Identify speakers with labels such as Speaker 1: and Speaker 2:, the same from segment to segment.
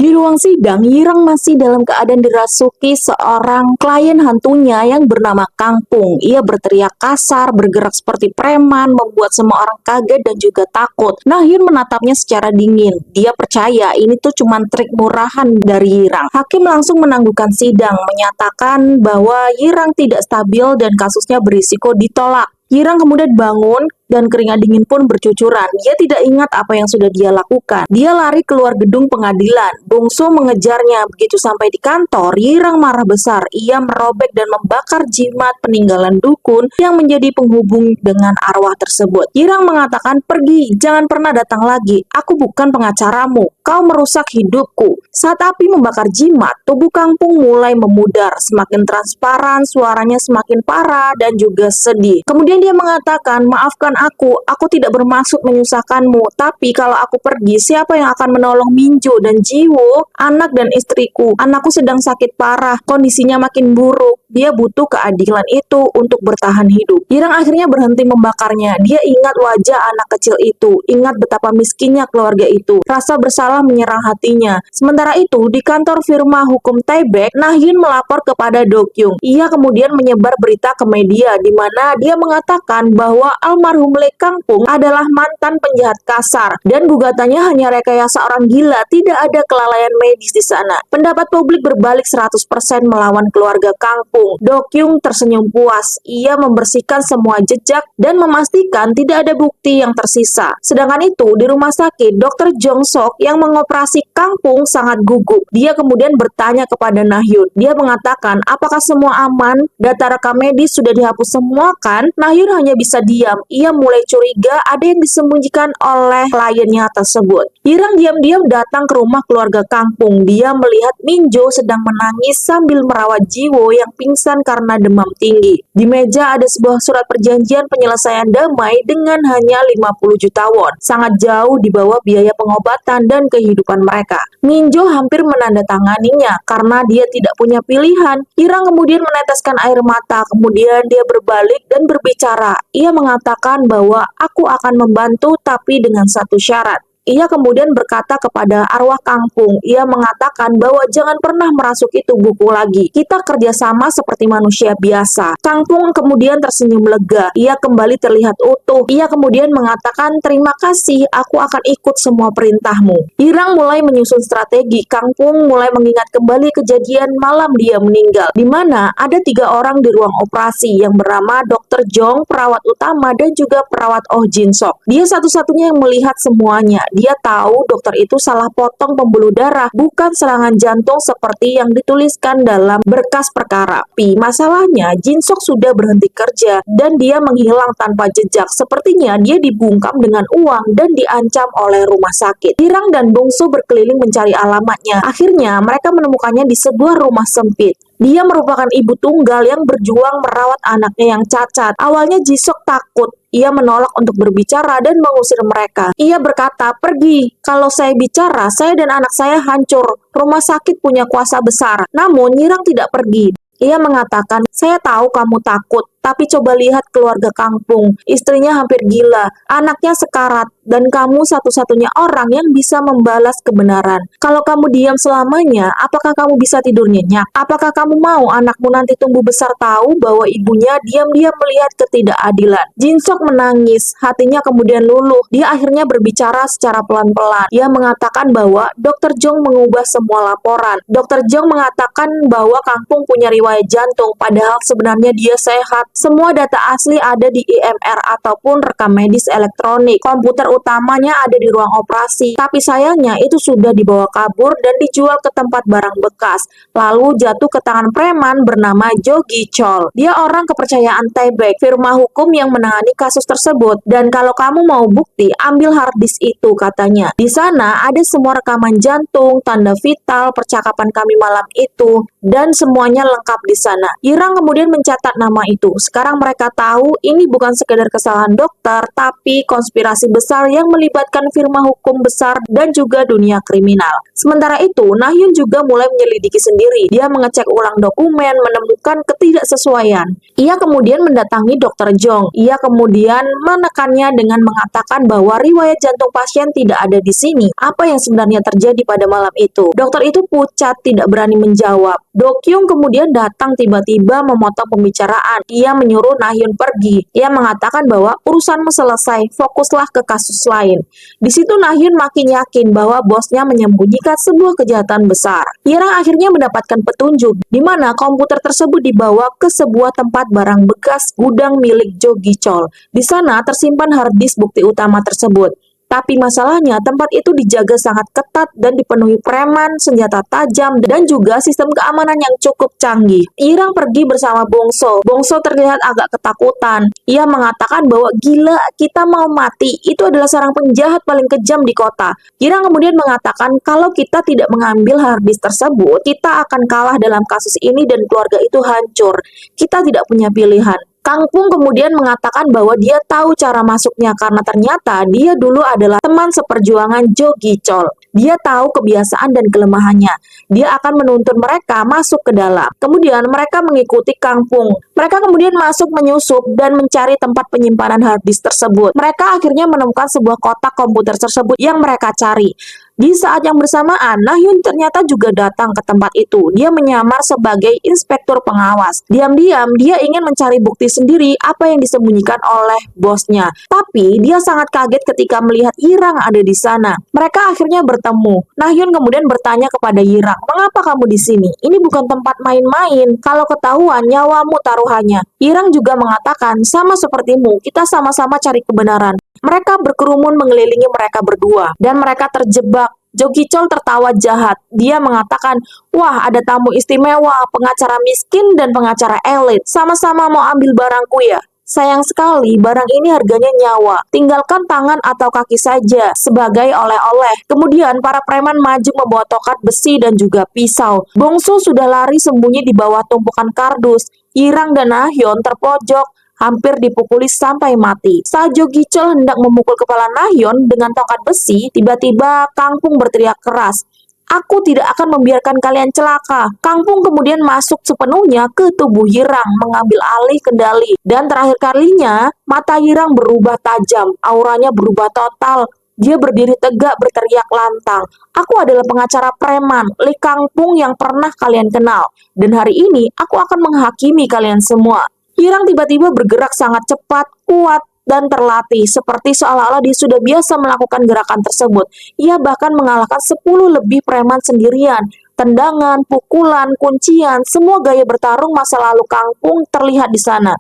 Speaker 1: Di ruang sidang, Yirang masih dalam keadaan dirasuki seorang klien hantunya yang bernama Kangpung. Ia berteriak kasar, bergerak seperti preman, membuat semua orang kaget dan juga takut. Nahyun menatapnya secara dingin. Dia percaya ini tuh cuma trik murahan dari Yirang. Hakim langsung menangguhkan sidang, menyatakan bahwa Yirang tidak stabil dan kasusnya berisiko ditolak. Yirang kemudian bangun dan keringat dingin pun bercucuran. Dia tidak ingat apa yang sudah dia lakukan. Dia lari keluar gedung pengadilan. Bungsu mengejarnya. Begitu sampai di kantor, Yirang marah besar. Ia merobek dan membakar jimat peninggalan dukun yang menjadi penghubung dengan arwah tersebut. Yirang mengatakan, "Pergi, jangan pernah datang lagi. Aku bukan pengacaramu. Kau merusak hidupku." Saat api membakar jimat, tubuh Kangpung mulai memudar. Semakin transparan, suaranya semakin parah dan juga sedih. Kemudian dia mengatakan, "Maafkan aku tidak bermaksud menyusahkanmu, tapi kalau aku pergi, siapa yang akan menolong Minjo dan Jiwo, anak dan istriku? Anakku sedang sakit parah, kondisinya makin buruk. Dia butuh keadilan itu untuk bertahan hidup." Yirang akhirnya berhenti membakarnya. Dia ingat wajah anak kecil itu, ingat betapa miskinnya keluarga itu. Rasa bersalah menyerang hatinya. Sementara itu, di kantor firma hukum Taebaek, Nahyun melapor kepada Do Kyung. Ia kemudian menyebar berita ke media, di mana dia mengatakan bahwa almarhum Lee Kangpung adalah mantan penjahat kasar dan gugatannya hanya rekayasa orang gila, tidak ada kelalaian medis di sana. Pendapat publik berbalik 100% melawan keluarga Kangpung. Do Kyung tersenyum puas. Ia membersihkan semua jejak dan memastikan tidak ada bukti yang tersisa. Sedangkan itu, di rumah sakit, Dr. Jong Sok yang mengoperasi Kangpung sangat gugup. Dia kemudian bertanya kepada Nahyun. Dia mengatakan, "Apakah semua aman? Data rekam medis sudah dihapus semua kan?" Nahyun hanya bisa diam. Ia mulai curiga ada yang disembunyikan oleh kliennya tersebut. Yirang diam-diam datang ke rumah keluarga Kangpung. Dia melihat Minjo sedang menangis sambil merawat Jiwo yang pingsan karena demam tinggi. Di meja ada sebuah surat perjanjian penyelesaian damai dengan hanya 50 juta won. Sangat jauh di bawah biaya pengobatan dan kehidupan mereka. Minjo hampir menandatanganinya karena dia tidak punya pilihan. Yirang kemudian meneteskan air mata, kemudian dia berbalik dan berbicara. Ia mengatakan bahwa aku akan membantu tapi dengan satu syarat. Ia kemudian berkata kepada arwah Kangpung. Ia mengatakan bahwa jangan pernah merasuki tubuhku lagi. Kita kerjasama seperti manusia biasa. Kangpung kemudian tersenyum lega. Ia kembali terlihat utuh. Ia kemudian mengatakan, "Terima kasih, aku akan ikut semua perintahmu." Yirang mulai menyusun strategi. Kangpung mulai mengingat kembali kejadian malam dia meninggal, di mana ada 3 orang di ruang operasi yang bernama Dr. Jong, perawat utama, dan juga perawat Oh Jin Sok. Dia satu-satunya yang melihat semuanya. Dia tahu dokter itu salah potong pembuluh darah, bukan serangan jantung seperti yang dituliskan dalam berkas perkara. Tapi masalahnya, Jin Sok sudah berhenti kerja dan dia menghilang tanpa jejak. Sepertinya dia dibungkam dengan uang dan diancam oleh rumah sakit. Yirang dan Bungsu berkeliling mencari alamatnya. Akhirnya mereka menemukannya di sebuah rumah sempit. Dia merupakan ibu tunggal yang berjuang merawat anaknya yang cacat. Awalnya Jisok takut. Ia menolak untuk berbicara dan mengusir mereka. Ia berkata, "Pergi. Kalau saya bicara, saya dan anak saya hancur. Rumah sakit punya kuasa besar." Namun, Yirang tidak pergi. Ia mengatakan, "Saya tahu kamu takut, tapi coba lihat keluarga Kangpung. Istrinya hampir gila, anaknya sekarat, dan kamu satu-satunya orang yang bisa membalas kebenaran. Kalau kamu diam selamanya, apakah kamu bisa tidur nyenyak? Apakah kamu mau anakmu nanti tumbuh besar tahu bahwa ibunya diam-diam melihat ketidakadilan?" Jin Sok menangis, hatinya kemudian luluh. Dia akhirnya berbicara secara pelan-pelan. Ia mengatakan bahwa Dr. Jong mengubah semua laporan. Dr. Jong mengatakan bahwa Kangpung punya riwayat jantung, padahal sebenarnya dia sehat. Semua data asli ada di IMR ataupun rekam medis elektronik. Komputer utamanya ada di ruang operasi, tapi sayangnya itu sudah dibawa kabur dan dijual ke tempat barang bekas, lalu jatuh ke tangan preman bernama Jo Gi Chol. Dia orang kepercayaan Taebaek, firma hukum yang menangani kasus tersebut, dan kalau kamu mau bukti, ambil hard disk itu, katanya. Di sana ada semua rekaman jantung, tanda vital, percakapan kami malam itu, dan semuanya lengkap di sana. Yirang kemudian mencatat nama itu. Sekarang mereka tahu ini bukan sekedar kesalahan dokter, tapi konspirasi besar yang melibatkan firma hukum besar dan juga dunia kriminal. Sementara itu, Nahyun juga mulai menyelidiki sendiri. Dia mengecek ulang dokumen, menemukan ketidaksesuaian. Ia kemudian mendatangi Dr. Jong. Ia kemudian menekannya dengan mengatakan bahwa riwayat jantung pasien tidak ada di sini. Apa yang sebenarnya terjadi pada malam itu? Dokter itu pucat, tidak berani menjawab. Do Kyung kemudian datang tiba-tiba memotong pembicaraan. Ia menyuruh Nahyun pergi. Ia mengatakan bahwa urusanmu selesai, fokuslah ke kasus lain. Di situ Nahyun makin yakin bahwa bosnya menyembunyikan sebuah kejahatan besar. Irang akhirnya mendapatkan petunjuk di mana komputer tersebut dibawa ke sebuah tempat barang bekas gudang milik Jo Gi-chol. Di sana tersimpan hard disk bukti utama tersebut. Tapi masalahnya tempat itu dijaga sangat ketat dan dipenuhi preman, senjata tajam, dan juga sistem keamanan yang cukup canggih. Irang pergi bersama Bongso. Bongso terlihat agak ketakutan. Ia mengatakan bahwa gila, kita mau mati. Itu adalah seorang penjahat paling kejam di kota. Irang kemudian mengatakan kalau kita tidak mengambil hard disk tersebut, kita akan kalah dalam kasus ini dan keluarga itu hancur. Kita tidak punya pilihan. Kang Pung kemudian mengatakan bahwa dia tahu cara masuknya karena ternyata dia dulu adalah teman seperjuangan Jo Gi-chol. Dia tahu kebiasaan dan kelemahannya. Dia akan menuntun mereka masuk ke dalam. Kemudian mereka mengikuti Kang Pung. Mereka kemudian masuk menyusup dan mencari tempat penyimpanan hard disk tersebut. Mereka akhirnya menemukan sebuah kotak komputer tersebut yang mereka cari. Di saat yang bersamaan, Nahyun ternyata juga datang ke tempat itu. Dia menyamar sebagai inspektur pengawas. Diam-diam, dia ingin mencari bukti sendiri apa yang disembunyikan oleh bosnya. Tapi, dia sangat kaget ketika melihat Irang ada di sana. Mereka akhirnya bertemu. Nahyun kemudian bertanya kepada Irang, "Mengapa kamu di sini? Ini bukan tempat main-main. Kalau ketahuan, nyawamu taruhannya." Irang juga mengatakan, "Sama sepertimu, kita sama-sama cari kebenaran." Mereka berkerumun mengelilingi mereka berdua, dan mereka terjebak. Jo Gi-chol tertawa jahat. Dia mengatakan, "Wah, ada tamu istimewa, pengacara miskin dan pengacara elit. Sama-sama mau ambil barangku ya? Sayang sekali, barang ini harganya nyawa. Tinggalkan tangan atau kaki saja sebagai oleh-oleh." Kemudian para preman maju membawa tongkat besi dan juga pisau. Bongsu sudah lari sembunyi di bawah tumpukan kardus. Irang dan Nahyun terpojok, hampir dipukuli sampai mati. Saat Jo Gi-chol hendak memukul kepala Nahyun dengan tongkat besi, tiba-tiba Kang Pung berteriak keras, "Aku tidak akan membiarkan kalian celaka." Kang Pung kemudian masuk sepenuhnya ke tubuh Yirang, mengambil alih kendali. Dan terakhir kalinya, mata Yirang berubah tajam, auranya berubah total. Dia berdiri tegak berteriak lantang, "Aku adalah pengacara preman, Lee Kang Pung yang pernah kalian kenal. Dan hari ini, aku akan menghakimi kalian semua." Irang tiba-tiba bergerak sangat cepat, kuat, dan terlatih, seperti seolah-olah dia sudah biasa melakukan gerakan tersebut. Ia bahkan mengalahkan 10 lebih preman sendirian. Tendangan, pukulan, kuncian, semua gaya bertarung masa lalu Kang Pung terlihat di sana.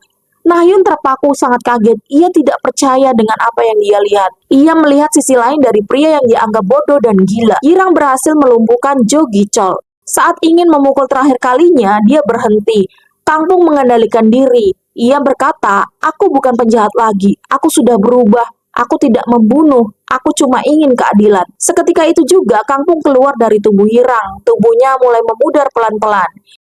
Speaker 1: Nahyun terpaku sangat kaget. Ia tidak percaya dengan apa yang dia lihat. Ia melihat sisi lain dari pria yang dianggap bodoh dan gila. Irang berhasil melumpuhkan Jo Gi-chol. Saat ingin memukul terakhir kalinya, dia berhenti. Kang Pung mengendalikan diri. Ia berkata, "Aku bukan penjahat lagi. Aku sudah berubah. Aku tidak membunuh. Aku cuma ingin keadilan." Seketika itu juga Kang Pung keluar dari tubuh Irang. Tubuhnya mulai memudar pelan-pelan.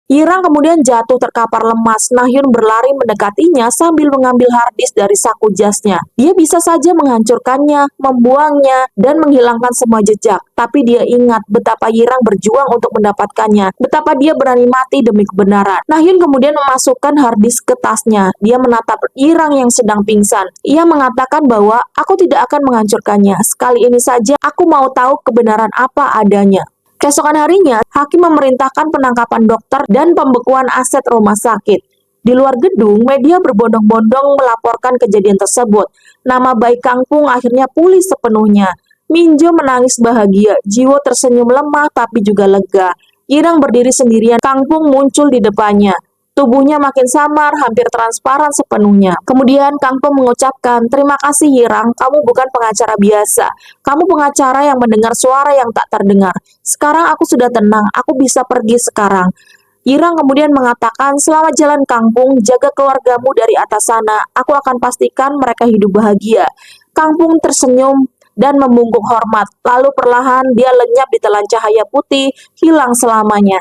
Speaker 1: Irang kemudian jatuh terkapar lemas. Nahyun berlari mendekatinya sambil mengambil hard disk dari saku jasnya. Dia bisa saja menghancurkannya, membuangnya, dan menghilangkan semua jejak. Tapi dia ingat betapa Irang berjuang untuk mendapatkannya, betapa dia berani mati demi kebenaran. Nahyun kemudian memasukkan hard disk ke tasnya. Dia menatap Irang yang sedang pingsan. Ia mengatakan bahwa, "Aku tidak akan menghancurkannya. Sekali ini saja aku mau tahu kebenaran apa adanya." Keesokan harinya, hakim memerintahkan penangkapan dokter dan pembekuan aset rumah sakit. Di luar gedung, media berbondong-bondong melaporkan kejadian tersebut. Nama baik Kang Pung akhirnya pulih sepenuhnya. Minjo menangis bahagia, Jiwo tersenyum lemah tapi juga lega. Irang berdiri sendirian, Kang Pung muncul di depannya. Tubuhnya makin samar, hampir transparan sepenuhnya. Kemudian Kang Pung mengucapkan, "Terima kasih Yirang, kamu bukan pengacara biasa. Kamu pengacara yang mendengar suara yang tak terdengar. Sekarang aku sudah tenang, aku bisa pergi sekarang." Yirang kemudian mengatakan, "Selamat jalan Kang Pung, jaga keluargamu dari atas sana. Aku akan pastikan mereka hidup bahagia." Kang Pung tersenyum dan membungkuk hormat. Lalu perlahan dia lenyap di telan cahaya putih, hilang selamanya.